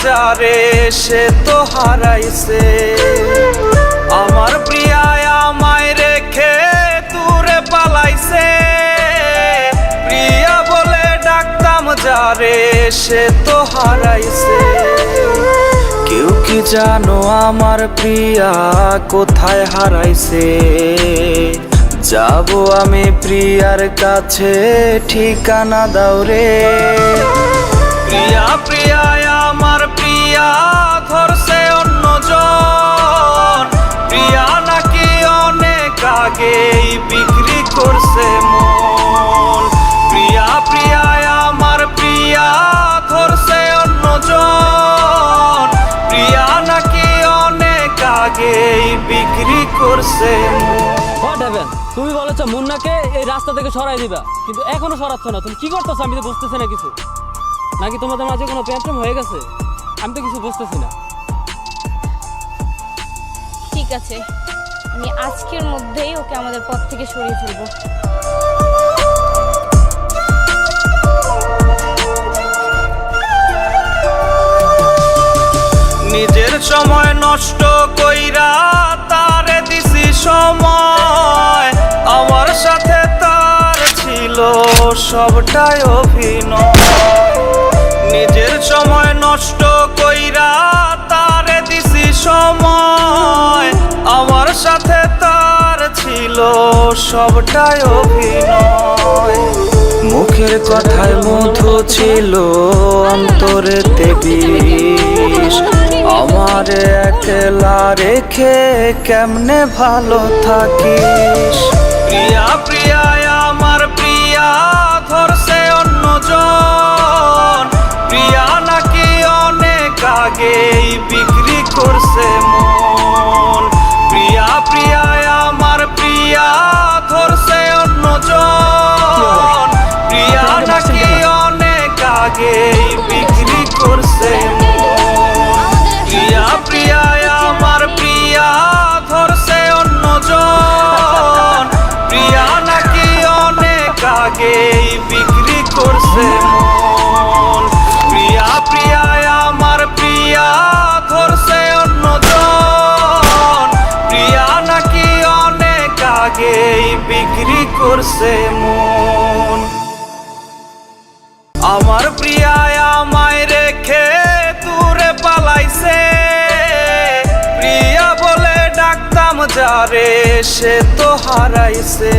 যারে সে তো হারাইছে। আমার প্রিয়ায় আমায় রেখে দূরে পালাইছে। প্রিয়া বলে ডাকতাম যারে সে তো হারাইছে। কেউ কি জানো আমার প্রিয়া কোথায় হারাইছে? যাবো আমি প্রিয়ার কাছে, ঠিকানা দাও রে। প্রিয়া প্রিয়া আমার প্রিয়া ধরছে অন্যজন। প্রিয়া নাকি অনেক আগেই বিক্রি করছে মন। প্রিয়া প্রিয়া আমার প্রিয়া ধরছে অন্যজন। প্রিয়া নাকি অনেক আগেই বিক্রি করছে মন। তুমি বলেছো মুন্নাকে এই রাস্তা থেকে সরাই দিবা, কিন্তু এখনো সরাচ্ছ না। তুমি কি করতেছো আমি তো বুঝতেছি না কিছু। নাকি তোমাদের মাঝে কোনো প্রেম হয়ে গেছে? আমি তো কিছু বুঝতেছি না। ঠিক আছে, আমি আজকের মধ্যেই ওকে আমাদের পথ থেকে সরিয়ে ফেলবো। নিজের সময় নষ্ট কইরা তারে দিছি সময়। আমার সাথে তার ছিল সবটাই অভিনয়। নিজের সময় নষ্ট কইরা তারে দিছি সময়। আমার সাথে তার ছিল সবটাই অভিনয়। মুখের কথায় মধু ছিল, অন্তরেতে বিষ। আমার একলা রেখে কেমনে ভালো থাকিস? প্রিয়া প্রিয়া আমার প্রিয়া ধরছে অন্যজন। প্রিয়া নাকি অনেক আগেই বিক্রি করছে মন। প্রিয়া প্রিয়া আমার প্রিয়া ধরছে অন্যজন। প্রিয়া নাকি অনেক আগেই বিক্রি করছে মন। প্রিয়া প্রিয়া আমার প্রিয়া ধরছে অন্যজন। প্রিয়া নাকি অনেক আগেই বিক্রি করছে মন। প্রিয়া প্রিয়া আমার প্রিয়া ধরছে অন্যজন। প্রিয়া নাকি অনেক আগেই বিক্রি করছে মন। আমার প্রিয়া আমায় রেখে দূরে পালাইছে। প্রিয়া বলে ডাকতাম যারে সে তো হারাইছে।